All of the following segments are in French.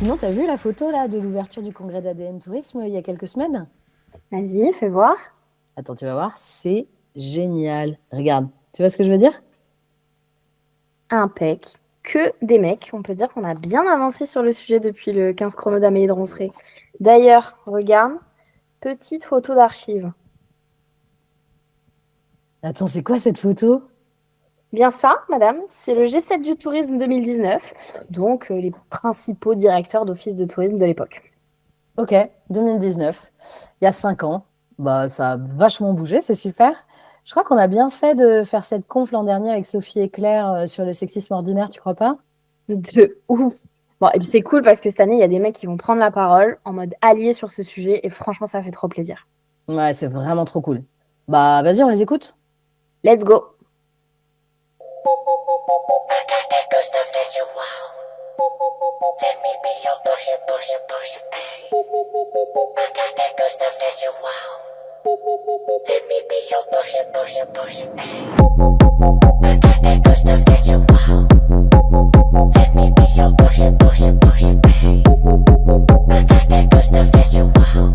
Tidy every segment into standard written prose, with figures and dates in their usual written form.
Sinon, t'as vu la photo là de l'ouverture du congrès d'ADN Tourisme il y a quelques semaines? Vas-y, fais voir. Attends, tu vas voir, c'est génial. Regarde, tu vois ce que je veux dire? Impec. Que des mecs. On peut dire qu'on a bien avancé sur le sujet depuis le 15 chrono d'Amélie de Ronceret. D'ailleurs, regarde, petite photo d'archive. Attends, c'est quoi cette photo? Bien ça, madame, c'est le G7 du tourisme 2019, donc les principaux directeurs d'office de tourisme de l'époque. Ok, 2019, il y a 5 ans. Bah, ça a vachement bougé, c'est super. Je crois qu'on a bien fait de faire cette conf l'an dernier avec Sophie et Claire sur le sexisme ordinaire, tu crois pas? De ouf. Bon, et puis c'est cool parce que cette année, il y a des mecs qui vont prendre la parole en mode allié sur ce sujet, et franchement, ça fait trop plaisir. Ouais, c'est vraiment trop cool. Bah, vas-y, on les écoute. Let's go. I got that good stuff that you want. Let me be your pusher, pusher, pusher, ayy. I got that good stuff that you want. Let me be your pusher, pusher, pusher, ayy. I got that good stuff that you want. Let me be your pusher, pusher, pusher, ayy. I got that good stuff that you want.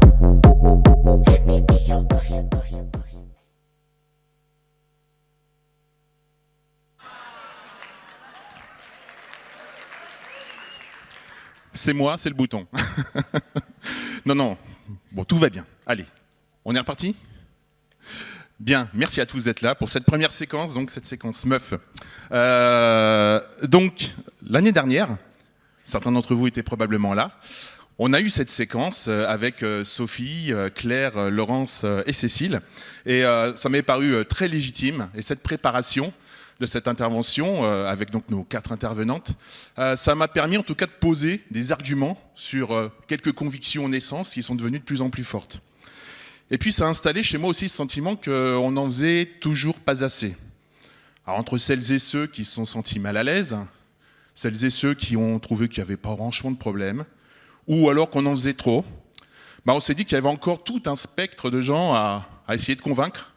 Let me be your pusher, pusher, pusher. C'est moi, c'est le bouton. Non, non. Bon, tout va bien. Allez, on est reparti? Bien, merci à tous d'être là pour cette première séquence, donc cette séquence meuf. Donc, l'année dernière, certains d'entre vous étaient probablement là, on a eu cette séquence avec Sophie, Claire, Laurence et Cécile, et ça m'est paru très légitime, et cette préparation de cette intervention, avec donc nos 4 intervenantes, ça m'a permis en tout cas de poser des arguments sur quelques convictions naissances qui sont devenues de plus en plus fortes. Et puis ça a installé chez moi aussi ce sentiment qu'on n'en faisait toujours pas assez. Alors entre celles et ceux qui se sont sentis mal à l'aise, celles et ceux qui ont trouvé qu'il n'y avait pas franchement de problème, ou alors qu'on en faisait trop, on s'est dit qu'il y avait encore tout un spectre de gens à essayer de convaincre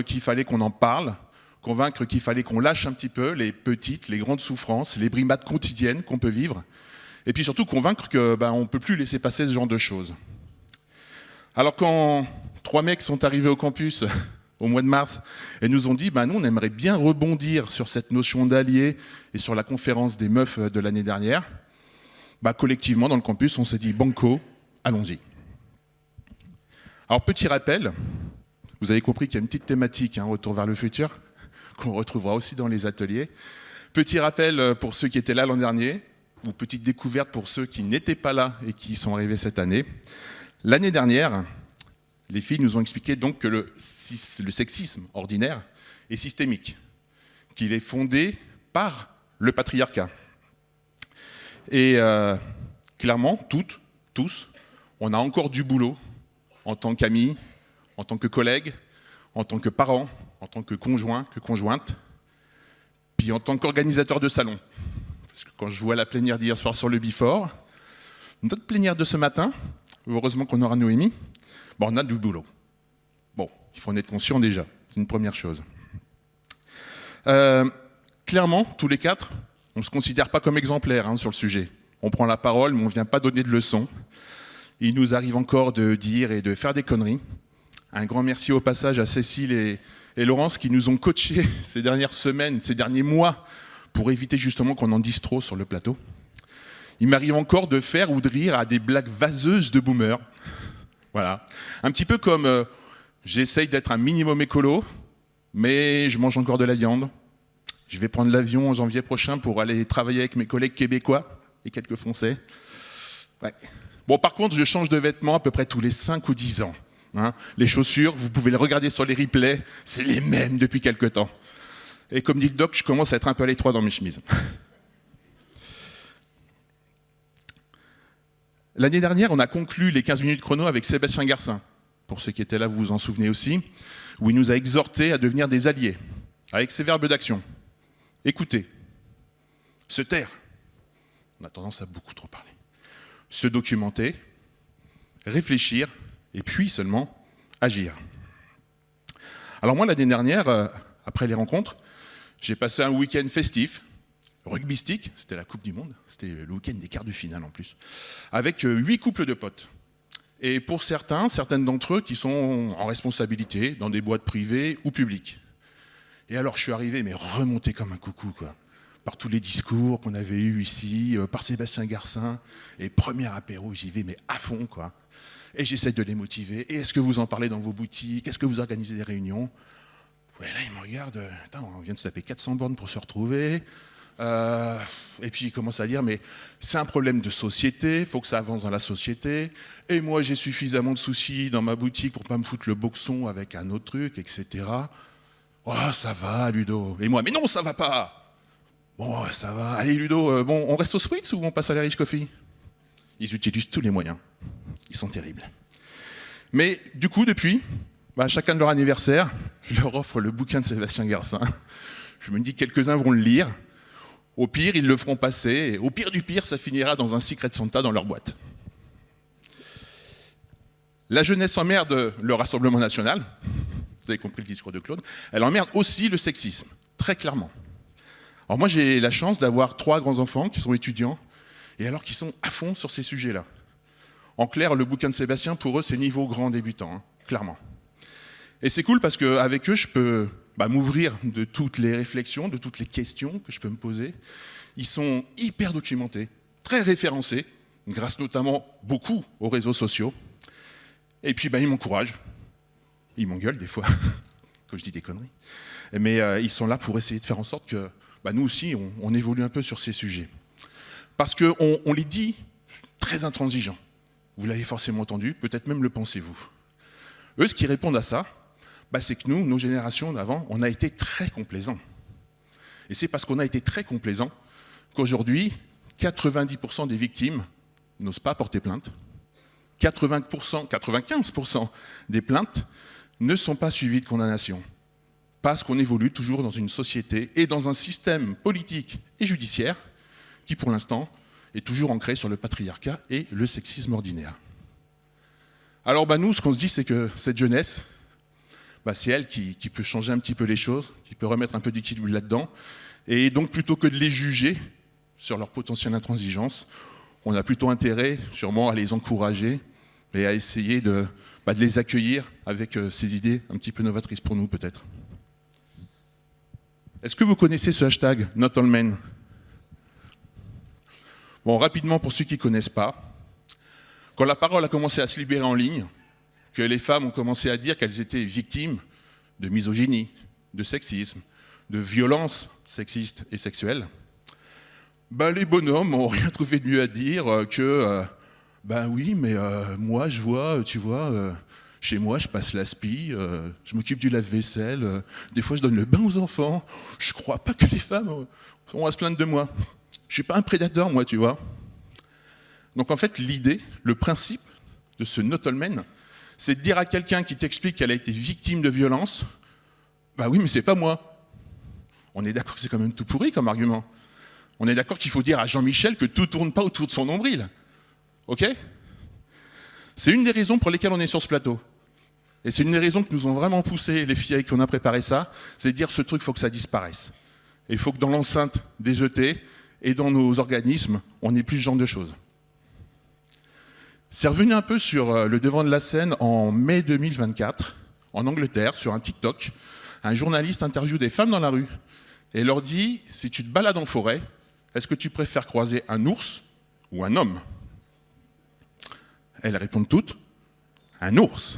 qu'il fallait qu'on en parle, convaincre qu'il fallait qu'on lâche un petit peu les petites, les grandes souffrances, les brimades quotidiennes qu'on peut vivre, et puis surtout convaincre qu'on ne peut plus laisser passer ce genre de choses. Alors quand 3 mecs sont arrivés au campus au mois de mars et nous ont dit nous on aimerait bien rebondir sur cette notion d'allié et sur la conférence des meufs de l'année dernière, collectivement dans le campus on s'est dit banco, allons-y. Alors petit rappel, vous avez compris qu'il y a une petite thématique, retour vers le futur, qu'on retrouvera aussi dans les ateliers. Petit rappel pour ceux qui étaient là l'an dernier, ou petite découverte pour ceux qui n'étaient pas là et qui sont arrivés cette année. L'année dernière, les filles nous ont expliqué donc que le sexisme ordinaire est systémique, qu'il est fondé par le patriarcat. Et clairement, toutes, tous, on a encore du boulot en tant qu'amis, en tant que collègues, en tant que parents, en tant que conjoints, que conjointes, puis en tant qu'organisateur de salon. Parce que quand je vois la plénière d'hier soir sur le Bifort, notre plénière de ce matin, heureusement qu'on aura Noémie, on a du boulot. Bon, il faut en être conscient déjà, c'est une première chose. Clairement, tous les 4, on ne se considère pas comme exemplaires sur le sujet. On prend la parole, mais on ne vient pas donner de leçons. Il nous arrive encore de dire et de faire des conneries. Un grand merci au passage à Cécile et Laurence qui nous ont coachés ces dernières semaines, ces derniers mois, pour éviter justement qu'on en dise trop sur le plateau. Il m'arrive encore de faire ou de rire à des blagues vaseuses de boomers. Voilà. Un petit peu comme j'essaye d'être un minimum écolo, mais je mange encore de la viande. Je vais prendre l'avion en janvier prochain pour aller travailler avec mes collègues québécois et quelques Français. Ouais. Bon, par contre, je change de vêtements à peu près tous les 5 ou 10 ans. Les chaussures, vous pouvez les regarder sur les replays, c'est les mêmes depuis quelques temps. Et comme dit le doc, je commence à être un peu à l'étroit dans mes chemises. L'année dernière, on a conclu les 15 minutes chrono avec Sébastien Garcin. Pour ceux qui étaient là, vous vous en souvenez aussi, où il nous a exhortés à devenir des alliés, avec ses verbes d'action. Écouter, se taire, on a tendance à beaucoup trop parler, se documenter, réfléchir, et puis seulement agir. Alors moi, l'année dernière, après les rencontres, j'ai passé un week-end festif, rugbystique, c'était la Coupe du Monde, c'était le week-end des quarts de finale en plus, avec 8 couples de potes. Et pour certaines d'entre eux qui sont en responsabilité dans des boîtes privées ou publiques. Et alors je suis arrivé, mais remonté comme un coucou, quoi, par tous les discours qu'on avait eus ici, par Sébastien Garcin, et premier apéro, j'y vais, mais à fond, quoi. Et j'essaie de les motiver. Et est-ce que vous en parlez dans vos boutiques? Est-ce que vous organisez des réunions? Ouais, là, ils me regardent, on vient de se taper 400 bornes pour se retrouver. Et puis il commence à dire, mais c'est un problème de société, il faut que ça avance dans la société, et moi j'ai suffisamment de soucis dans ma boutique pour pas me foutre le boxon avec un autre truc, etc. Oh, ça va, Ludo. Et moi, mais non, ça va pas. Bon, ça va. Allez, Ludo, bon, on reste au Sweets ou on passe à l'Irish Coffee? Ils utilisent tous les moyens. Ils sont terribles. Mais du coup, depuis, chacun de leur anniversaire, je leur offre le bouquin de Sébastien Garcin. Je me dis que quelques-uns vont le lire. Au pire, ils le feront passer. Et au pire du pire, ça finira dans un Secret Santa dans leur boîte. La jeunesse emmerde le Rassemblement national. Vous avez compris le discours de Claude. Elle emmerde aussi le sexisme, très clairement. Alors moi, j'ai la chance d'avoir 3 grands-enfants qui sont étudiants et alors qu'ils sont à fond sur ces sujets-là. En clair, le bouquin de Sébastien, pour eux, c'est niveau grand débutant, hein, clairement. Et c'est cool parce qu'avec eux, je peux m'ouvrir de toutes les réflexions, de toutes les questions que je peux me poser. Ils sont hyper documentés, très référencés, grâce notamment beaucoup aux réseaux sociaux. Et puis ils m'encouragent. Ils m'engueulent des fois, quand je dis des conneries. Mais ils sont là pour essayer de faire en sorte que nous aussi, on évolue un peu sur ces sujets. Parce qu'on les dit très intransigeants. Vous l'avez forcément entendu, peut-être même le pensez-vous. Eux, ce qu'ils répondent à ça, c'est que nous, nos générations d'avant, on a été très complaisants. Et c'est parce qu'on a été très complaisants qu'aujourd'hui, 90% des victimes n'osent pas porter plainte. 95% des plaintes ne sont pas suivies de condamnation. Parce qu'on évolue toujours dans une société et dans un système politique et judiciaire qui, pour l'instant, est toujours ancré sur le patriarcat et le sexisme ordinaire. Alors nous, ce qu'on se dit, c'est que cette jeunesse, c'est elle qui peut changer un petit peu les choses, qui peut remettre un peu d'équilibre là-dedans. Et donc, plutôt que de les juger sur leur potentielle intransigeance, on a plutôt intérêt, sûrement, à les encourager et à essayer de les accueillir avec ces idées un petit peu novatrices pour nous, peut-être. Est-ce que vous connaissez ce hashtag #NotAllMen? Bon, rapidement, pour ceux qui ne connaissent pas, quand la parole a commencé à se libérer en ligne, que les femmes ont commencé à dire qu'elles étaient victimes de misogynie, de sexisme, de violences sexistes et sexuelles, les bonhommes n'ont rien trouvé de mieux à dire que oui, mais moi, je vois, tu vois, chez moi, je passe l'aspi, je m'occupe du lave-vaisselle, des fois, je donne le bain aux enfants. Je crois pas que les femmes ont à se plaindre de moi. Je suis pas un prédateur, moi, tu vois. Donc, en fait, l'idée, le principe de ce #NotAllMen, c'est de dire à quelqu'un qui t'explique qu'elle a été victime de violence, oui, mais c'est pas moi. On est d'accord que c'est quand même tout pourri comme argument. On est d'accord qu'il faut dire à Jean-Michel que tout tourne pas autour de son nombril. Ok? C'est une des raisons pour lesquelles on est sur ce plateau. Et c'est une des raisons que nous ont vraiment poussé les filles avec qui on a préparé ça, c'est de dire ce truc, il faut que ça disparaisse. Et il faut que dans l'enceinte des ET et dans nos organismes, on n'ait plus ce genre de choses. C'est revenu un peu sur le devant de la scène en mai 2024, en Angleterre, sur un TikTok. Un journaliste interviewe des femmes dans la rue et leur dit, si tu te balades en forêt, est-ce que tu préfères croiser un ours ou un homme? Elles répondent toutes, un ours.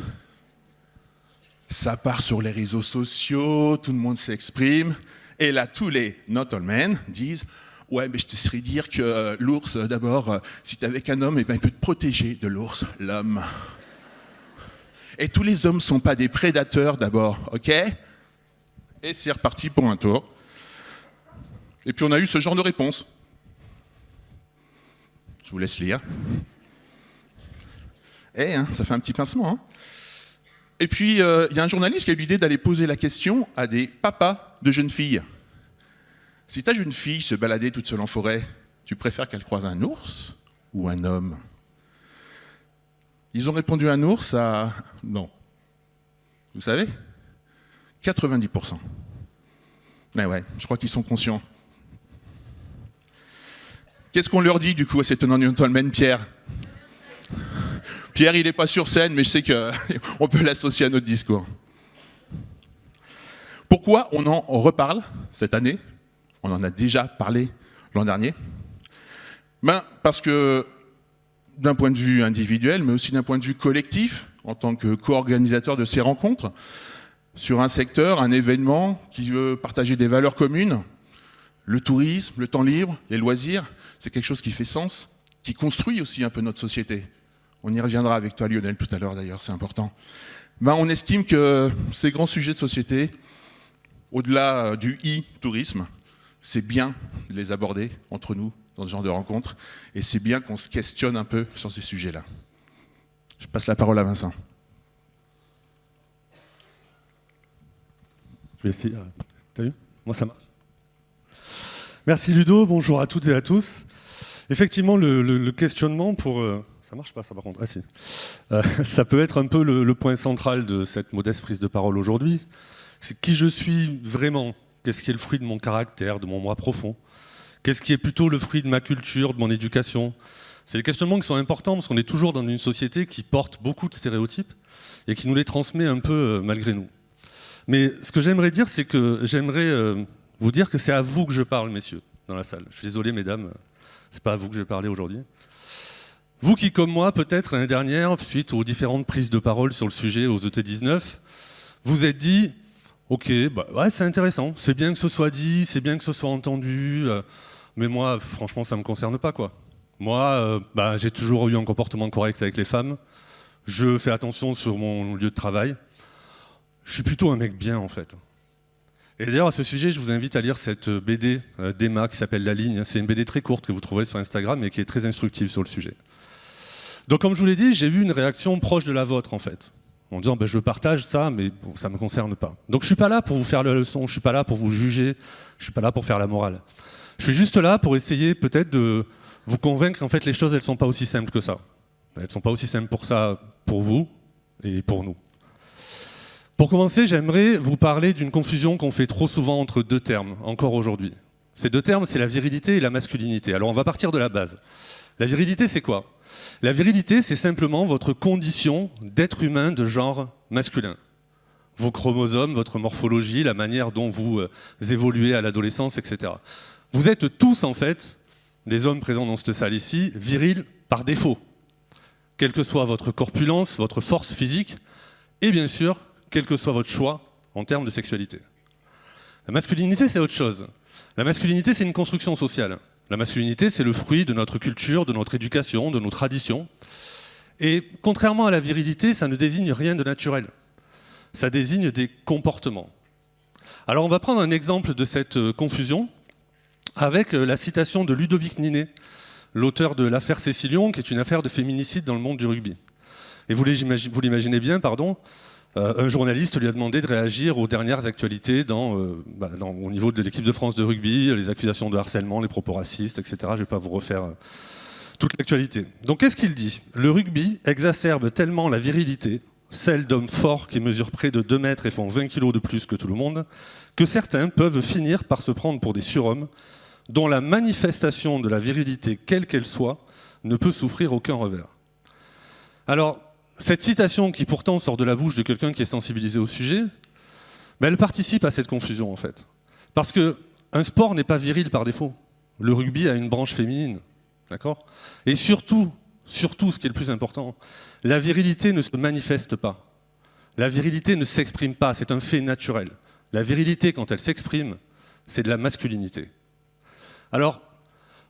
Ça part sur les réseaux sociaux, tout le monde s'exprime, et là tous les #NotAllMen disent, ouais, mais je te serais dire que l'ours, d'abord, si t'es avec un homme, il peut te protéger de l'ours, l'homme. Et tous les hommes ne sont pas des prédateurs d'abord, ok? Et c'est reparti pour un tour. Et puis on a eu ce genre de réponse. Je vous laisse lire. Ça fait un petit pincement. Hein. Et puis, il y a un journaliste qui a eu l'idée d'aller poser la question à des papas de jeunes filles. Si ta jeune fille se baladait toute seule en forêt, tu préfères qu'elle croise un ours ou un homme? Ils ont répondu un ours à non. Vous savez 90%. Ouais, je crois qu'ils sont conscients. Qu'est-ce qu'on leur dit du coup à ces tenants du gentleman, Pierre? Pierre, il n'est pas sur scène, mais je sais qu'on peut l'associer à notre discours. Pourquoi on en reparle cette année? On en a déjà parlé l'an dernier. Parce que d'un point de vue individuel, mais aussi d'un point de vue collectif, en tant que co-organisateur de ces rencontres, sur un secteur, un événement qui veut partager des valeurs communes, le tourisme, le temps libre, les loisirs, c'est quelque chose qui fait sens, qui construit aussi un peu notre société. On y reviendra avec toi, Lionel, tout à l'heure d'ailleurs, c'est important. On estime que ces grands sujets de société, au-delà du e-tourisme, c'est bien de les aborder entre nous dans ce genre de rencontres, et c'est bien qu'on se questionne un peu sur ces sujets-là. Je passe la parole à Vincent. Je vais essayer. T'as vu? Moi, ça marche. Merci Ludo, bonjour à toutes et à tous. Effectivement, le questionnement pour... Ça marche pas ça par contre? Ah si. Ça peut être un peu le point central de cette modeste prise de parole aujourd'hui. C'est qui je suis vraiment? Qu'est-ce qui est le fruit de mon caractère, de mon moi profond? Qu'est-ce qui est plutôt le fruit de ma culture, de mon éducation? C'est des questionnements qui sont importants parce qu'on est toujours dans une société qui porte beaucoup de stéréotypes et qui nous les transmet un peu malgré nous. Mais ce que j'aimerais dire, c'est que j'aimerais vous dire que c'est à vous que je parle, messieurs, dans la salle. Je suis désolé, mesdames, c'est pas à vous que je vais parler aujourd'hui. Vous qui, comme moi, peut-être l'année dernière, suite aux différentes prises de parole sur le sujet aux ET19, vous êtes dit « Ok, ouais, c'est intéressant, c'est bien que ce soit dit, c'est bien que ce soit entendu, mais moi, franchement, ça ne me concerne pas, quoi. Moi, j'ai toujours eu un comportement correct avec les femmes, je fais attention sur mon lieu de travail, je suis plutôt un mec bien, en fait. » Et d'ailleurs, à ce sujet, je vous invite à lire cette BD d'Emma qui s'appelle La Ligne. C'est une BD très courte que vous trouverez sur Instagram et qui est très instructive sur le sujet. Donc, comme je vous l'ai dit, j'ai eu une réaction proche de la vôtre, en fait. En disant, je partage ça, mais bon, ça ne me concerne pas. Donc, je ne suis pas là pour vous faire la leçon, je ne suis pas là pour vous juger, je ne suis pas là pour faire la morale. Je suis juste là pour essayer peut-être de vous convaincre qu'en fait, les choses, elles ne sont pas aussi simples que ça. Elles ne sont pas aussi simples pour ça, pour vous et pour nous. Pour commencer, j'aimerais vous parler d'une confusion qu'on fait trop souvent entre deux termes, encore aujourd'hui. Ces deux termes, c'est la virilité et la masculinité. Alors, on va partir de la base. La virilité, c'est quoi? La virilité, c'est simplement votre condition d'être humain de genre masculin. Vos chromosomes, votre morphologie, la manière dont vous évoluez à l'adolescence, etc. Vous êtes tous, en fait, les hommes présents dans cette salle ici, virils par défaut. Quelle que soit votre corpulence, votre force physique, et bien sûr, quel que soit votre choix en termes de sexualité. La masculinité, c'est autre chose. La masculinité, c'est une construction sociale. La masculinité, c'est le fruit de notre culture, de notre éducation, de nos traditions. Et contrairement à la virilité, ça ne désigne rien de naturel. Ça désigne des comportements. Alors on va prendre un exemple de cette confusion avec la citation de Ludovic Ninet, l'auteur de l'affaire Cécilion, qui est une affaire de féminicide dans le monde du rugby. Et vous l'imaginez bien, un journaliste lui a demandé de réagir aux dernières actualités au niveau de l'équipe de France de rugby, les accusations de harcèlement, les propos racistes, etc. Je ne vais pas vous refaire toute l'actualité. Donc qu'est-ce qu'il dit? Le rugby exacerbe tellement la virilité, celle d'hommes forts qui mesurent près de 2 mètres et font 20 kilos de plus que tout le monde, que certains peuvent finir par se prendre pour des surhommes dont la manifestation de la virilité, quelle qu'elle soit, ne peut souffrir aucun revers. Alors, cette citation, qui pourtant sort de la bouche de quelqu'un qui est sensibilisé au sujet, elle participe à cette confusion, en fait. Parce qu'un sport n'est pas viril par défaut. Le rugby a une branche féminine, d'accord? Et surtout, ce qui est le plus important, la virilité ne se manifeste pas. La virilité ne s'exprime pas, c'est un fait naturel. La virilité, quand elle s'exprime, c'est de la masculinité. Alors,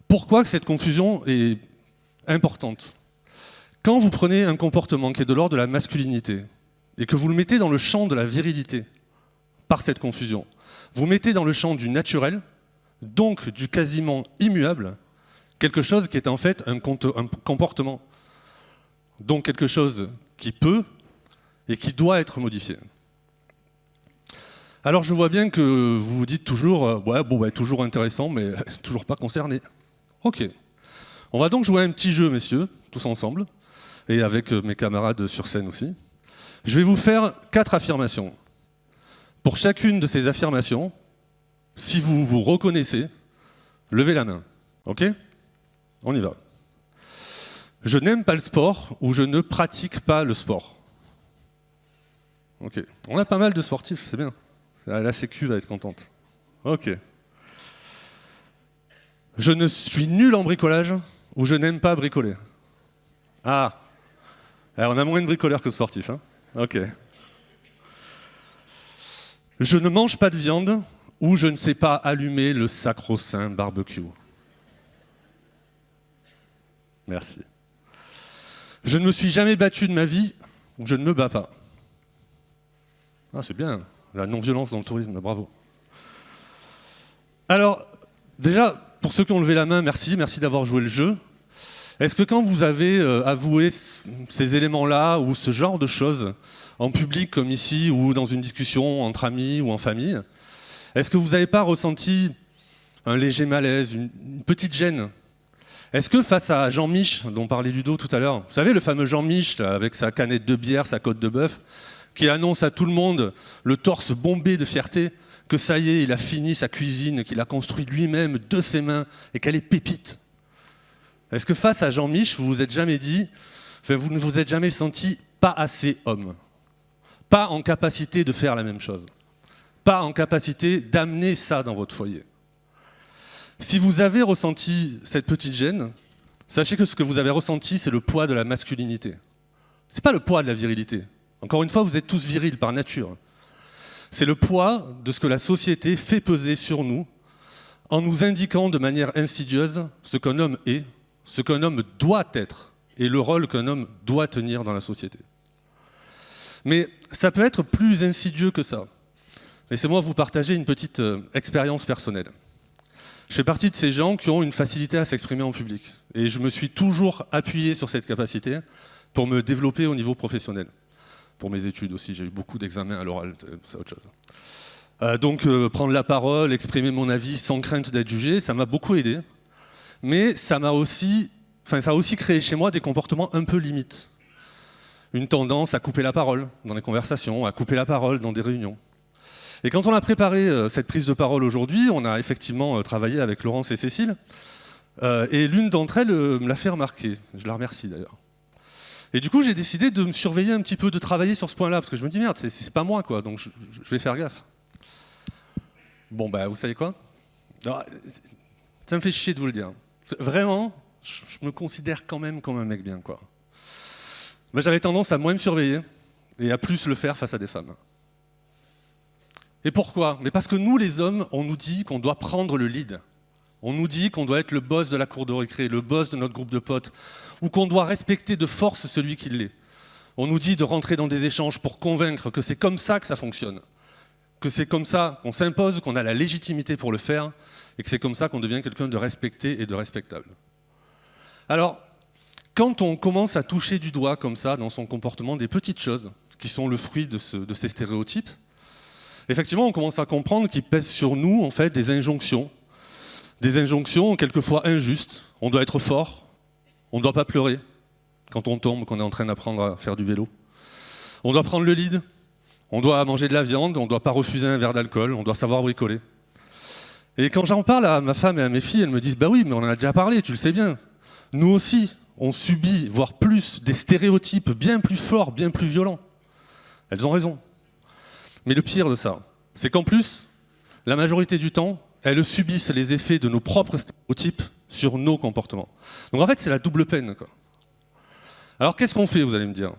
pourquoi cette confusion est importante? Quand vous prenez un comportement qui est de l'ordre de la masculinité et que vous le mettez dans le champ de la virilité par cette confusion, vous mettez dans le champ du naturel, donc du quasiment immuable, quelque chose qui est en fait un comportement, donc quelque chose qui peut et qui doit être modifié. Alors je vois bien que vous vous dites toujours, toujours intéressant, mais toujours pas concerné. Ok. On va donc jouer à un petit jeu, messieurs, tous ensemble, et avec mes camarades sur scène aussi. Je vais vous faire 4 affirmations. Pour chacune de ces affirmations, si vous vous reconnaissez, levez la main. Ok? On y va. Je n'aime pas le sport ou je ne pratique pas le sport. Ok. On a pas mal de sportifs, c'est bien. La Sécu va être contente. Ok. Je ne suis nul en bricolage ou je n'aime pas bricoler. Ah. Alors, on a moins de bricoleurs que de sportifs. Hein. Ok. Je ne mange pas de viande ou je ne sais pas allumer le sacro-saint barbecue. Merci. Je ne me suis jamais battu de ma vie ou je ne me bats pas. Ah, c'est bien, la non-violence dans le tourisme, bravo. Alors, déjà, pour ceux qui ont levé la main, merci d'avoir joué le jeu. Est-ce que quand vous avez avoué ces éléments-là ou ce genre de choses, en public comme ici, ou dans une discussion entre amis ou en famille, est-ce que vous n'avez pas ressenti un léger malaise, une petite gêne? Est-ce que face à Jean-Mich, dont parlait Ludo tout à l'heure, vous savez le fameux Jean-Mich, là, avec sa canette de bière, sa côte de bœuf, qui annonce à tout le monde, le torse bombé de fierté, que ça y est, il a fini sa cuisine, qu'il a construite lui-même de ses mains, et qu'elle est pépite. Est-ce que face à Jean-Mich, vous vous êtes jamais dit, enfin, vous ne vous êtes jamais senti pas assez homme, pas en capacité de faire la même chose, pas en capacité d'amener ça dans votre foyer? Si vous avez ressenti cette petite gêne, sachez que ce que vous avez ressenti, c'est le poids de la masculinité. C'est pas le poids de la virilité. Encore une fois, vous êtes tous virils par nature. C'est le poids de ce que la société fait peser sur nous en nous indiquant de manière insidieuse ce qu'un homme est, ce qu'un homme doit être et le rôle qu'un homme doit tenir dans la société. Mais ça peut être plus insidieux que ça. Laissez-moi vous partager une petite expérience personnelle. Je fais partie de ces gens qui ont une facilité à s'exprimer en public. Et je me suis toujours appuyé sur cette capacité pour me développer au niveau professionnel. Pour mes études aussi, j'ai eu beaucoup d'examens à l'oral, c'est autre chose. Donc prendre la parole, exprimer mon avis sans crainte d'être jugé, ça m'a beaucoup aidé. Mais ça a aussi créé chez moi des comportements un peu limites. Une tendance à couper la parole dans les conversations, à couper la parole dans des réunions. Et quand on a préparé cette prise de parole aujourd'hui, on a effectivement travaillé avec Laurence et Cécile, et l'une d'entre elles me l'a fait remarquer. Je la remercie d'ailleurs. Et du coup, j'ai décidé de me surveiller un petit peu, de travailler sur ce point-là, parce que je me dis merde, c'est pas moi, quoi, donc je vais faire gaffe. Bon, bah, vous savez quoi? Alors, ça me fait chier de vous le dire. Vraiment, je me considère quand même comme un mec bien, quoi. Ben, j'avais tendance à moins me surveiller et à plus le faire face à des femmes. Et pourquoi? Mais parce que nous, les hommes, on nous dit qu'on doit prendre le lead. On nous dit qu'on doit être le boss de la cour de récré, le boss de notre groupe de potes, ou qu'on doit respecter de force celui qui l'est. On nous dit de rentrer dans des échanges pour convaincre que c'est comme ça que ça fonctionne, que c'est comme ça qu'on s'impose, qu'on a la légitimité pour le faire, et que c'est comme ça qu'on devient quelqu'un de respecté et de respectable. Alors, quand on commence à toucher du doigt comme ça dans son comportement des petites choses qui sont le fruit de ces stéréotypes, effectivement, on commence à comprendre qu'il pèse sur nous en fait des injonctions quelquefois injustes. On doit être fort, on ne doit pas pleurer quand on tombe, qu'on est en train d'apprendre à faire du vélo. On doit prendre le lead, on doit manger de la viande, on ne doit pas refuser un verre d'alcool, on doit savoir bricoler. Et quand j'en parle à ma femme et à mes filles, elles me disent « Bah oui, mais on en a déjà parlé, tu le sais bien. Nous aussi, on subit, voire plus, des stéréotypes bien plus forts, bien plus violents. » Elles ont raison. Mais le pire de ça, c'est qu'en plus, la majorité du temps, elles subissent les effets de nos propres stéréotypes sur nos comportements. Donc en fait, c'est la double peine, quoi. Alors qu'est-ce qu'on fait, vous allez me dire?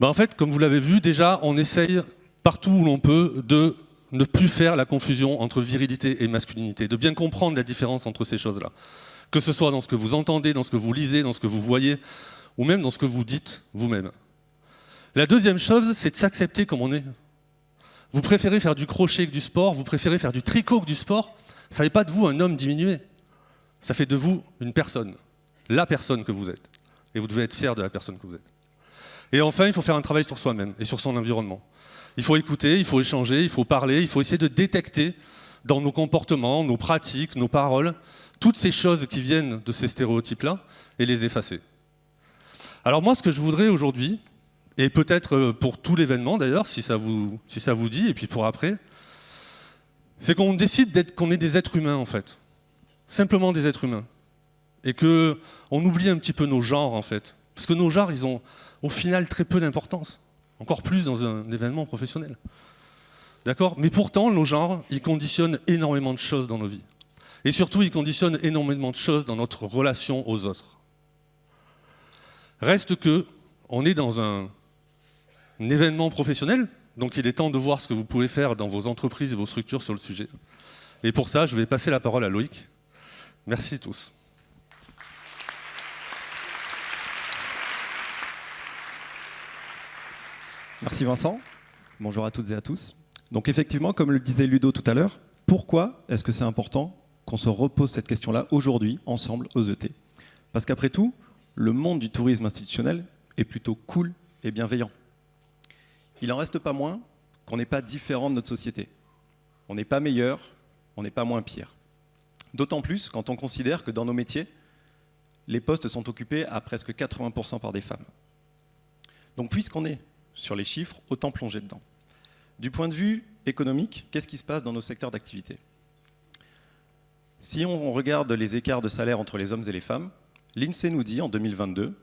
Ben, en fait, comme vous l'avez vu, déjà, on essaye partout où l'on peut de ne plus faire la confusion entre virilité et masculinité, de bien comprendre la différence entre ces choses-là. Que ce soit dans ce que vous entendez, dans ce que vous lisez, dans ce que vous voyez, ou même dans ce que vous dites vous-même. La deuxième chose, c'est de s'accepter comme on est. Vous préférez faire du crochet que du sport, vous préférez faire du tricot que du sport, ça ne fait pas de vous un homme diminué. Ça fait de vous une personne, la personne que vous êtes. Et vous devez être fier de la personne que vous êtes. Et enfin, il faut faire un travail sur soi-même et sur son environnement. Il faut écouter, il faut échanger, il faut parler, il faut essayer de détecter dans nos comportements, nos pratiques, nos paroles, toutes ces choses qui viennent de ces stéréotypes-là et les effacer. Alors moi, ce que je voudrais aujourd'hui, et peut-être pour tout l'événement d'ailleurs, si ça vous dit, et puis pour après, c'est qu'on décide qu'on est des êtres humains en fait. Simplement des êtres humains. et qu'on oublie un petit peu nos genres en fait. Parce que nos genres, ils ont au final très peu d'importance, encore plus dans un événement professionnel. D'accord? Mais pourtant, nos genres, ils conditionnent énormément de choses dans nos vies. Et surtout, ils conditionnent énormément de choses dans notre relation aux autres. Reste que, on est dans un événement professionnel, donc il est temps de voir ce que vous pouvez faire dans vos entreprises et vos structures sur le sujet. Et pour ça, je vais passer la parole à Loïc. Merci tous. Merci Vincent. Bonjour à toutes et à tous. Donc effectivement, comme le disait Ludo tout à l'heure, pourquoi est-ce que c'est important qu'on se repose cette question-là aujourd'hui, ensemble, aux ET? Parce qu'après tout, le monde du tourisme institutionnel est plutôt cool et bienveillant. Il n'en reste pas moins qu'on n'est pas différent de notre société. On n'est pas meilleur, on n'est pas moins pire. D'autant plus quand on considère que dans nos métiers, les postes sont occupés à presque 80% par des femmes. Donc puisqu'on est sur les chiffres, autant plonger dedans. Du point de vue économique, qu'est-ce qui se passe dans nos secteurs d'activité? Si on regarde les écarts de salaire entre les hommes et les femmes, l'INSEE nous dit en 2022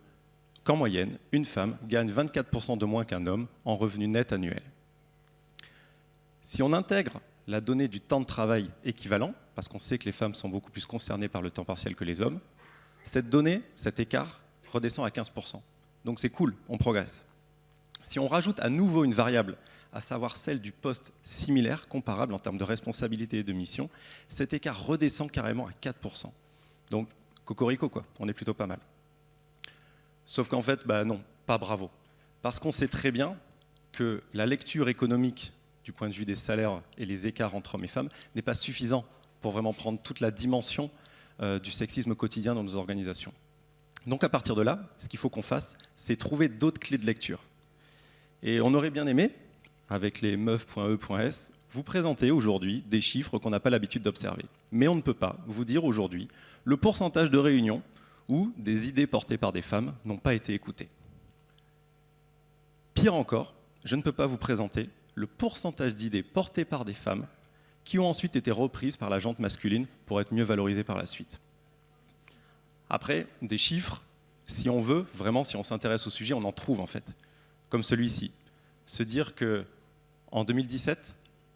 qu'en moyenne, une femme gagne 24% de moins qu'un homme en revenu net annuel. Si on intègre la donnée du temps de travail équivalent, parce qu'on sait que les femmes sont beaucoup plus concernées par le temps partiel que les hommes, cette donnée, cet écart, redescend à 15%. Donc c'est cool, on progresse. Si on rajoute à nouveau une variable, à savoir celle du poste similaire, comparable en termes de responsabilité et de mission, cet écart redescend carrément à 4%. Donc, cocorico quoi, on est plutôt pas mal. Sauf qu'en fait, non, pas bravo. Parce qu'on sait très bien que la lecture économique du point de vue des salaires et les écarts entre hommes et femmes n'est pas suffisant pour vraiment prendre toute la dimension du sexisme quotidien dans nos organisations. Donc à partir de là, ce qu'il faut qu'on fasse, c'est trouver d'autres clés de lecture. Et on aurait bien aimé, avec les meuf.e.s, vous présenter aujourd'hui des chiffres qu'on n'a pas l'habitude d'observer. Mais on ne peut pas vous dire aujourd'hui le pourcentage de réunions où des idées portées par des femmes n'ont pas été écoutées. Pire encore, je ne peux pas vous présenter le pourcentage d'idées portées par des femmes qui ont ensuite été reprises par la gente masculine pour être mieux valorisées par la suite. Après, des chiffres, si on veut, vraiment, si on s'intéresse au sujet, on en trouve en fait. Comme celui-ci. Se dire qu'en 2017,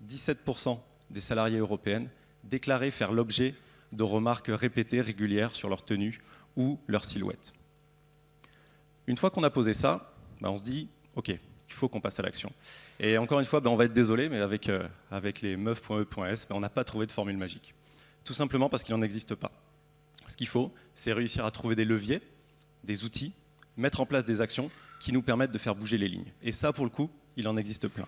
17% des salariés européennes déclaraient faire l'objet de remarques répétées, régulières sur leur tenue ou leur silhouette. Une fois qu'on a posé ça, on se dit, ok, il faut qu'on passe à l'action. Et encore une fois, on va être désolé, mais avec les meuf.e.s, on n'a pas trouvé de formule magique. Tout simplement parce qu'il n'en existe pas. Ce qu'il faut, c'est réussir à trouver des leviers, des outils, mettre en place des actions qui nous permettent de faire bouger les lignes. Et ça, pour le coup, il en existe plein.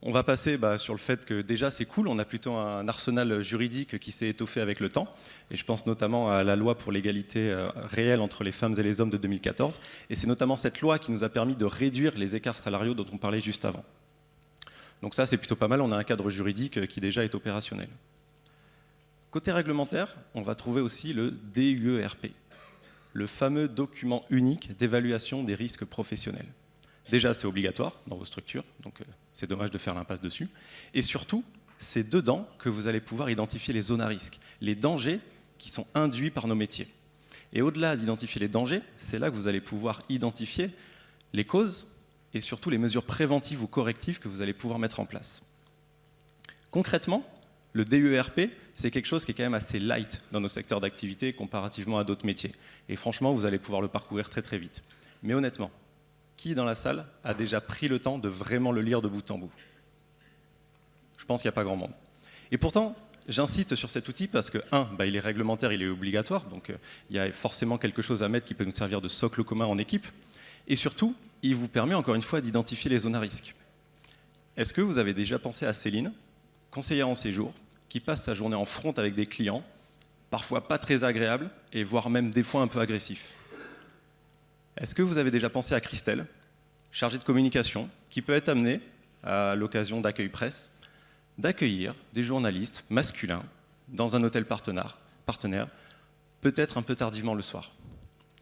On va passer sur le fait que déjà c'est cool, on a plutôt un arsenal juridique qui s'est étoffé avec le temps, et je pense notamment à la loi pour l'égalité réelle entre les femmes et les hommes de 2014, et c'est notamment cette loi qui nous a permis de réduire les écarts salariaux dont on parlait juste avant. Donc ça c'est plutôt pas mal, on a un cadre juridique qui déjà est opérationnel. Côté réglementaire, on va trouver aussi le DUERP, le fameux document unique d'évaluation des risques professionnels. Déjà, c'est obligatoire dans vos structures, donc c'est dommage de faire l'impasse dessus. Et surtout, c'est dedans que vous allez pouvoir identifier les zones à risque, les dangers qui sont induits par nos métiers. Et au-delà d'identifier les dangers, c'est là que vous allez pouvoir identifier les causes et surtout les mesures préventives ou correctives que vous allez pouvoir mettre en place. Concrètement, le DUERP, c'est quelque chose qui est quand même assez light dans nos secteurs d'activité comparativement à d'autres métiers. Et franchement, vous allez pouvoir le parcourir très très vite. Mais honnêtement, qui dans la salle a déjà pris le temps de vraiment le lire de bout en bout? Je pense qu'il n'y a pas grand monde. Et pourtant, j'insiste sur cet outil parce que, il est réglementaire, il est obligatoire, donc il y a forcément quelque chose à mettre qui peut nous servir de socle commun en équipe. Et surtout, il vous permet encore une fois d'identifier les zones à risque. Est-ce que vous avez déjà pensé à Céline, conseillère en séjour, qui passe sa journée en front avec des clients, parfois pas très agréables, et voire même des fois un peu agressifs? Est-ce que vous avez déjà pensé à Christelle, chargée de communication, qui peut être amenée, à l'occasion d'accueil presse, d'accueillir des journalistes masculins dans un hôtel partenaire, peut-être un peu tardivement le soir?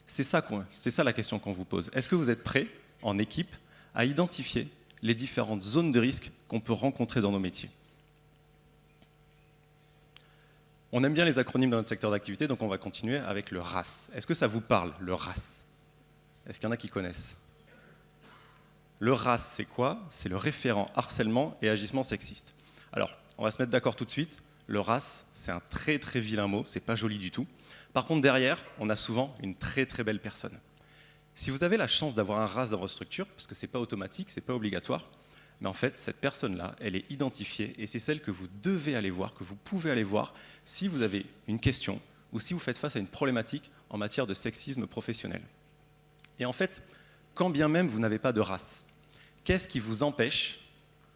C'est ça la question qu'on vous pose. Est-ce que vous êtes prêts, en équipe, à identifier les différentes zones de risque qu'on peut rencontrer dans nos métiers? On aime bien les acronymes dans notre secteur d'activité, donc on va continuer avec le RAS. Est-ce que ça vous parle, le RAS? Est-ce qu'il y en a qui connaissent? Le RAS, c'est quoi? C'est le référent harcèlement et agissement sexiste. Alors, on va se mettre d'accord tout de suite. Le RAS, c'est un très très vilain mot, c'est pas joli du tout. Par contre, derrière, on a souvent une très très belle personne. Si vous avez la chance d'avoir un RAS dans votre structure, parce que c'est pas automatique, c'est pas obligatoire, mais en fait, cette personne-là, elle est identifiée et c'est celle que vous devez aller voir, que vous pouvez aller voir si vous avez une question ou si vous faites face à une problématique en matière de sexisme professionnel. Et en fait, quand bien même vous n'avez pas de RAS, qu'est-ce qui vous empêche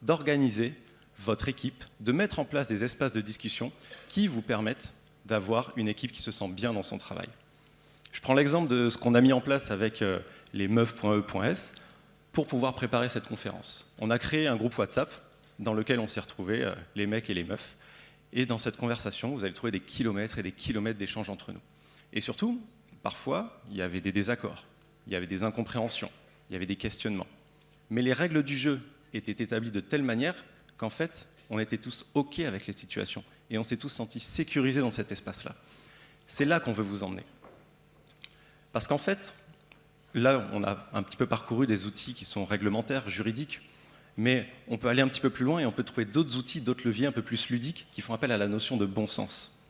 d'organiser votre équipe, de mettre en place des espaces de discussion qui vous permettent d'avoir une équipe qui se sent bien dans son travail? Je prends l'exemple de ce qu'on a mis en place avec les meufs.e.s pour pouvoir préparer cette conférence. On a créé un groupe WhatsApp dans lequel on s'est retrouvés, les mecs et les meufs. Et dans cette conversation, vous allez trouver des kilomètres et des kilomètres d'échanges entre nous. Et surtout, parfois, il y avait des désaccords, il y avait des incompréhensions, il y avait des questionnements. Mais les règles du jeu étaient établies de telle manière qu'en fait, on était tous OK avec les situations. Et on s'est tous sentis sécurisés dans cet espace-là. C'est là qu'on veut vous emmener. Parce qu'en fait, là, on a un petit peu parcouru des outils qui sont réglementaires, juridiques, mais on peut aller un petit peu plus loin et on peut trouver d'autres outils, d'autres leviers un peu plus ludiques qui font appel à la notion de bon sens.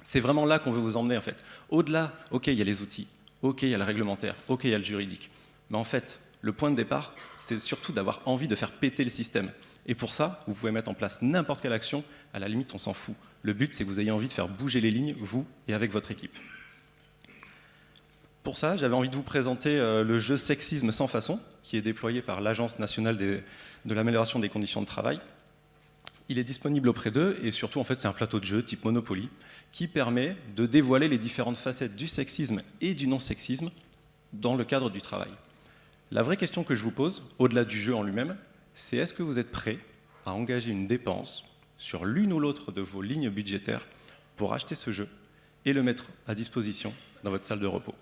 C'est vraiment là qu'on veut vous emmener, en fait. Au-delà, OK, il y a les outils, OK, il y a le réglementaire, OK, il y a le juridique. Mais en fait, le point de départ, c'est surtout d'avoir envie de faire péter le système. Et pour ça, vous pouvez mettre en place n'importe quelle action, à la limite, on s'en fout. Le but, c'est que vous ayez envie de faire bouger les lignes, vous et avec votre équipe. Pour ça, j'avais envie de vous présenter le jeu Sexisme sans façon, qui est déployé par l'Agence nationale de l'amélioration des conditions de travail. Il est disponible auprès d'eux, et surtout, en fait, c'est un plateau de jeu type Monopoly, qui permet de dévoiler les différentes facettes du sexisme et du non-sexisme dans le cadre du travail. La vraie question que je vous pose, au-delà du jeu en lui-même, c'est est-ce que vous êtes prêt à engager une dépense sur l'une ou l'autre de vos lignes budgétaires pour acheter ce jeu et le mettre à disposition dans votre salle de repos?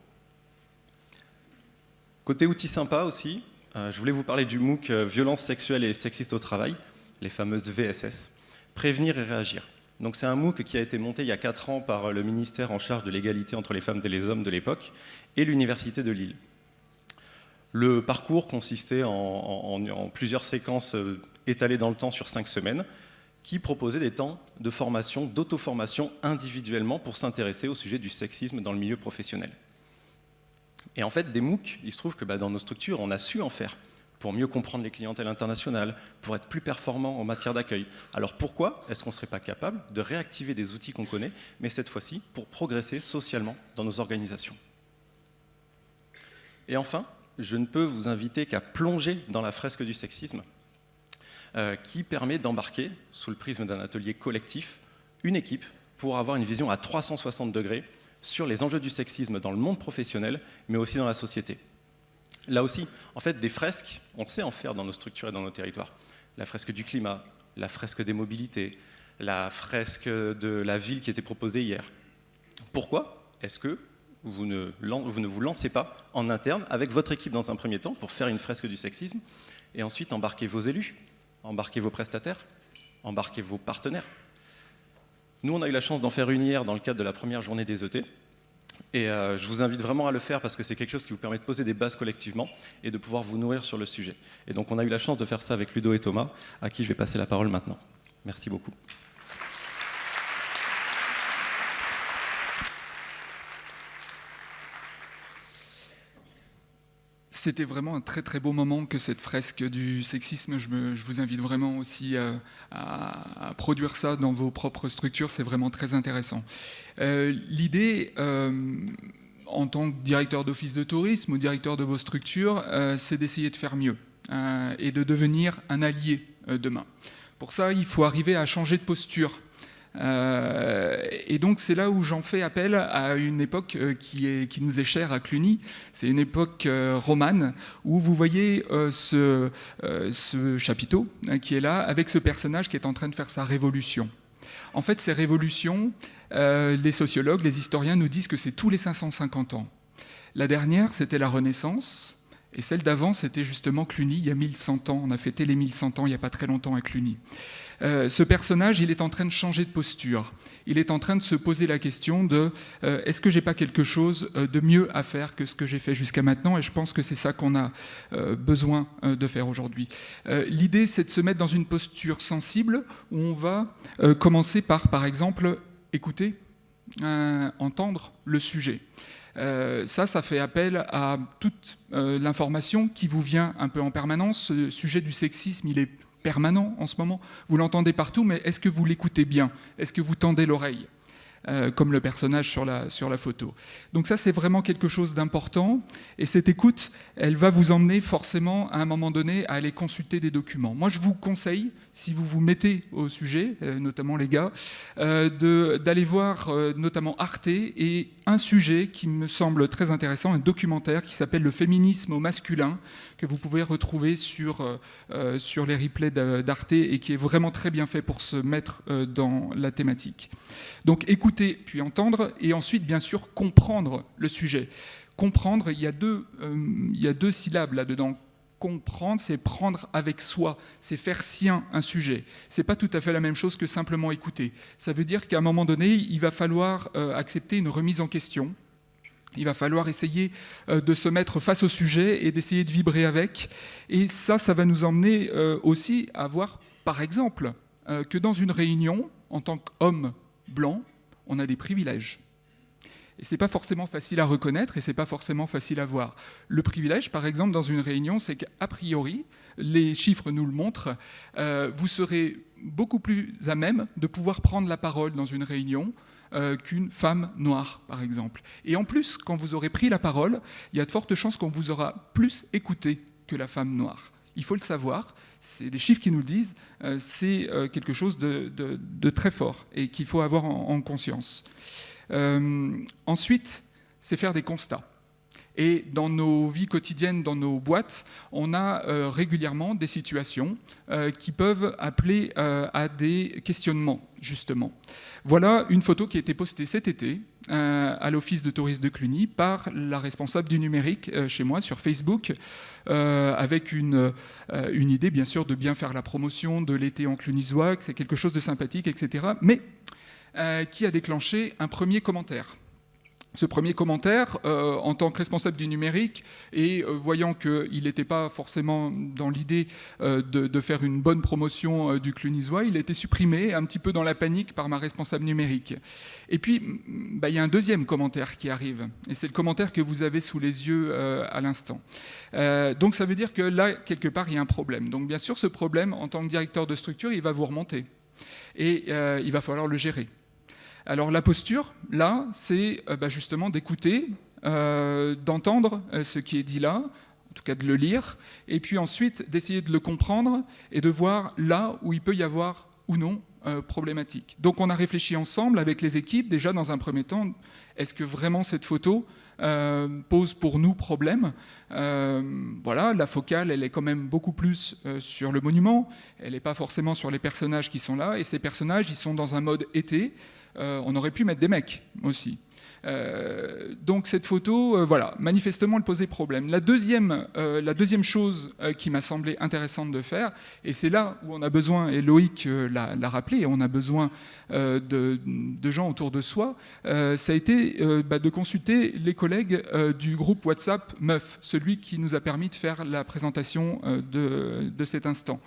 Côté outils sympa aussi, je voulais vous parler du MOOC Violences sexuelles et sexistes au travail, les fameuses VSS, Prévenir et réagir. Donc c'est un MOOC qui a été monté il y a 4 ans par le ministère en charge de l'égalité entre les femmes et les hommes de l'époque et l'Université de Lille. Le parcours consistait en plusieurs séquences étalées dans le temps sur 5 semaines qui proposaient des temps de formation, d'auto-formation individuellement pour s'intéresser au sujet du sexisme dans le milieu professionnel. Et en fait, des MOOC, il se trouve que dans nos structures, on a su en faire pour mieux comprendre les clientèles internationales, pour être plus performants en matière d'accueil. Alors pourquoi est-ce qu'on ne serait pas capable de réactiver des outils qu'on connaît, mais cette fois-ci pour progresser socialement dans nos organisations? Et enfin, je ne peux vous inviter qu'à plonger dans la fresque du sexisme, qui permet d'embarquer, sous le prisme d'un atelier collectif, une équipe pour avoir une vision à 360 degrés sur les enjeux du sexisme dans le monde professionnel, mais aussi dans la société. Là aussi, en fait, des fresques, on sait en faire dans nos structures et dans nos territoires. La fresque du climat, la fresque des mobilités, la fresque de la ville qui était proposée hier. Pourquoi est-ce que vous ne vous lancez pas en interne avec votre équipe dans un premier temps pour faire une fresque du sexisme et ensuite embarquer vos élus, embarquer vos prestataires, embarquer vos partenaires? Nous, on a eu la chance d'en faire une hier dans le cadre de la première journée des ET. Et je vous invite vraiment à le faire parce que c'est quelque chose qui vous permet de poser des bases collectivement et de pouvoir vous nourrir sur le sujet. Et donc, on a eu la chance de faire ça avec Ludo et Thomas, à qui je vais passer la parole maintenant. Merci beaucoup. C'était vraiment un très très beau moment que cette fresque du sexisme. Je vous invite vraiment aussi à produire ça dans vos propres structures, c'est vraiment très intéressant. L'idée, en tant que directeur d'office de tourisme ou directeur de vos structures, c'est d'essayer de faire mieux et de devenir un allié demain. Pour ça, il faut arriver à changer de posture. Et donc c'est là où j'en fais appel à une époque qui nous est chère à Cluny. C'est une époque romane où vous voyez ce chapiteau qui est là avec ce personnage qui est en train de faire sa révolution. En fait, ces révolutions, les sociologues, les historiens nous disent que c'est tous les 550 ans. La dernière, c'était la Renaissance, Et celle d'avant, c'était justement Cluny, il y a 1100 ans. On a fêté les 1100 ans il n'y a pas très longtemps à Cluny. Ce personnage, il est en train de changer de posture. Il est en train de se poser la question de est-ce que j'ai pas quelque chose de mieux à faire que ce que j'ai fait jusqu'à maintenant? Et je pense que c'est ça qu'on a besoin de faire aujourd'hui. L'idée, c'est de se mettre dans une posture sensible où on va commencer par exemple, écouter, entendre le sujet. Ça fait appel à toute l'information qui vous vient un peu en permanence. Ce sujet du sexisme, il est permanent en ce moment. Vous l'entendez partout, mais est-ce que vous l'écoutez bien? Est-ce que vous tendez l'oreille? Comme le personnage sur la photo. Donc ça, c'est vraiment quelque chose d'important. Et cette écoute, elle va vous emmener forcément, à un moment donné, à aller consulter des documents. Moi, je vous conseille, si vous vous mettez au sujet, notamment les gars, d'aller voir notamment Arte et un sujet qui me semble très intéressant, un documentaire qui s'appelle « Le féminisme au masculin », que vous pouvez retrouver sur les replays d'Arte et qui est vraiment très bien fait pour se mettre dans la thématique. Donc écouter puis entendre et ensuite bien sûr comprendre le sujet. Comprendre, il y a deux syllabes là-dedans. Comprendre, c'est prendre avec soi, c'est faire sien un sujet. C'est pas tout à fait la même chose que simplement écouter. Ça veut dire qu'à un moment donné, il va falloir accepter une remise en question. Il va falloir essayer de se mettre face au sujet et d'essayer de vibrer avec. Et ça va nous emmener aussi à voir, par exemple, que dans une réunion, en tant qu'homme blanc, on a des privilèges. Et c'est pas forcément facile à reconnaître et c'est pas forcément facile à voir. Le privilège, par exemple, dans une réunion, c'est qu'a priori, les chiffres nous le montrent, vous serez beaucoup plus à même de pouvoir prendre la parole dans une réunion qu'une femme noire, par exemple. Et en plus, quand vous aurez pris la parole, il y a de fortes chances qu'on vous aura plus écouté que la femme noire. Il faut le savoir, c'est les chiffres qui nous le disent, c'est quelque chose de très fort et qu'il faut avoir en conscience. Ensuite, c'est faire des constats. Et dans nos vies quotidiennes, dans nos boîtes, on a régulièrement des situations qui peuvent appeler à des questionnements, justement. Voilà une photo qui a été postée cet été à l'Office de tourisme de Cluny par la responsable du numérique chez moi sur Facebook, avec une idée, bien sûr, de bien faire la promotion de l'été en clunisois, que c'est quelque chose de sympathique, etc., mais qui a déclenché un premier commentaire. Ce premier commentaire, en tant que responsable du numérique, et voyant qu'il n'était pas forcément dans l'idée de faire une bonne promotion du clunisois, il a été supprimé un petit peu dans la panique par ma responsable numérique. Et puis, il y a un deuxième commentaire qui arrive, et c'est le commentaire que vous avez sous les yeux à l'instant. Donc ça veut dire que là, quelque part, il y a un problème. Donc bien sûr, ce problème, en tant que directeur de structure, il va vous remonter, et il va falloir le gérer. Alors la posture, là, c'est justement d'écouter, d'entendre ce qui est dit là, en tout cas de le lire, et puis ensuite d'essayer de le comprendre et de voir là où il peut y avoir ou non problématique. Donc on a réfléchi ensemble avec les équipes, déjà dans un premier temps, est-ce que vraiment cette photo pose pour nous problème? Voilà, la focale, elle est quand même beaucoup plus sur le monument, elle n'est pas forcément sur les personnages qui sont là, et ces personnages, ils sont dans un mode été. On aurait pu mettre des mecs aussi. Donc cette photo, voilà, manifestement, elle posait problème. La deuxième chose qui m'a semblé intéressante de faire, et c'est là où on a besoin, et Loïc l'a rappelé, on a besoin de gens autour de soi, ça a été de consulter les collègues du groupe WhatsApp Meuf, celui qui nous a permis de faire la présentation de cet instant,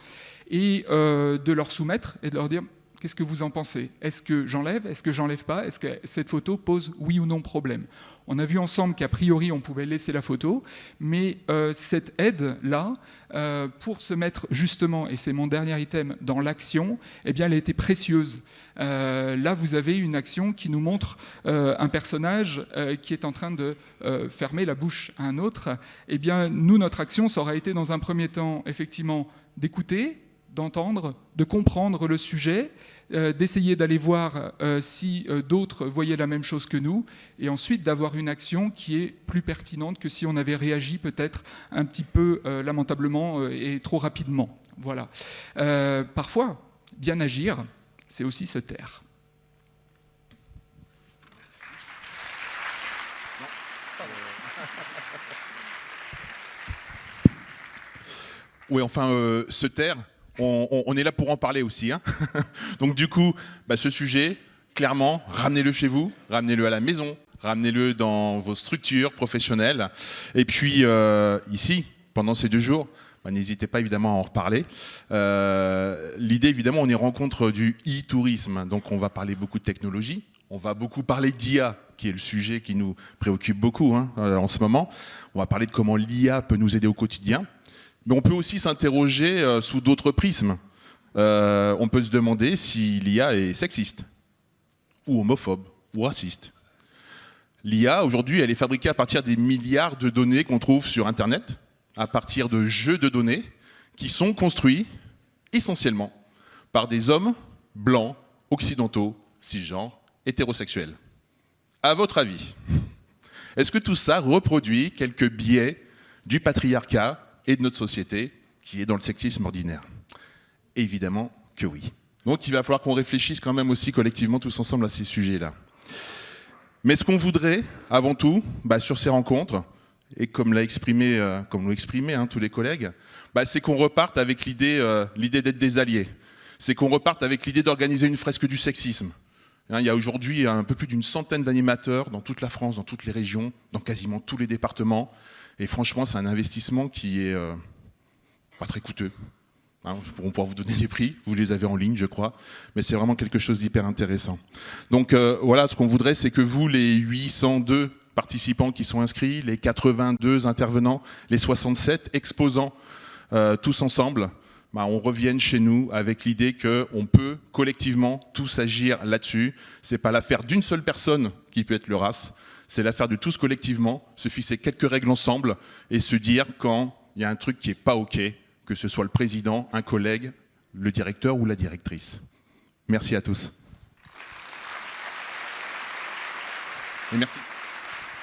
et de leur soumettre et de leur dire: qu'est-ce que vous en pensez? Est-ce que j'enlève? Est-ce que j'enlève pas? Est-ce que cette photo pose oui ou non problème? On a vu ensemble qu'a priori, on pouvait laisser la photo, mais cette aide-là, pour se mettre justement, et c'est mon dernier item, dans l'action, eh bien, elle a été précieuse. Là, vous avez une action qui nous montre un personnage qui est en train de fermer la bouche à un autre. Eh bien, nous, notre action, ça aurait été dans un premier temps, effectivement, d'écouter, d'entendre, de comprendre le sujet, d'essayer d'aller voir si d'autres voyaient la même chose que nous, et ensuite d'avoir une action qui est plus pertinente que si on avait réagi peut-être un petit peu lamentablement et trop rapidement. Voilà. Parfois, bien agir, c'est aussi se taire. Oui, enfin, se taire, on est là pour en parler aussi. Hein. Donc du coup, ce sujet, clairement, ramenez-le chez vous, ramenez-le à la maison, ramenez-le dans vos structures professionnelles. Et puis, ici, pendant ces 2 jours, n'hésitez pas évidemment à en reparler. L'idée, évidemment, on y rencontre du e-tourisme. Donc on va parler beaucoup de technologie, on va beaucoup parler d'IA, qui est le sujet qui nous préoccupe beaucoup en ce moment. On va parler de comment l'IA peut nous aider au quotidien. Mais on peut aussi s'interroger sous d'autres prismes. On peut se demander si l'IA est sexiste, ou homophobe, ou raciste. L'IA, aujourd'hui, elle est fabriquée à partir des milliards de données qu'on trouve sur Internet, à partir de jeux de données qui sont construits essentiellement par des hommes blancs, occidentaux, cisgenres, hétérosexuels. À votre avis, est-ce que tout ça reproduit quelques biais du patriarcat et de notre société qui est dans le sexisme ordinaire? Évidemment que oui. Donc il va falloir qu'on réfléchisse quand même aussi collectivement tous ensemble à ces sujets-là. Mais ce qu'on voudrait, avant tout, sur ces rencontres, et comme l'ont exprimé tous les collègues, c'est qu'on reparte avec l'idée d'être des alliés. C'est qu'on reparte avec l'idée d'organiser une fresque du sexisme. Il y a aujourd'hui un peu plus d'une centaine d'animateurs dans toute la France, dans toutes les régions, dans quasiment tous les départements. Et franchement, c'est un investissement qui est pas très coûteux. On pourra pouvoir vous donner les prix, vous les avez en ligne, je crois. Mais c'est vraiment quelque chose d'hyper intéressant. Donc voilà, ce qu'on voudrait, c'est que vous, les 802 participants qui sont inscrits, les 82 intervenants, les 67 exposants, tous ensemble, on revienne chez nous avec l'idée qu'on peut collectivement tous agir là-dessus. Ce n'est pas l'affaire d'une seule personne qui peut être le RAS, c'est l'affaire de tous collectivement, se fixer quelques règles ensemble et se dire quand il y a un truc qui n'est pas OK, que ce soit le président, un collègue, le directeur ou la directrice. Merci à tous. Et merci.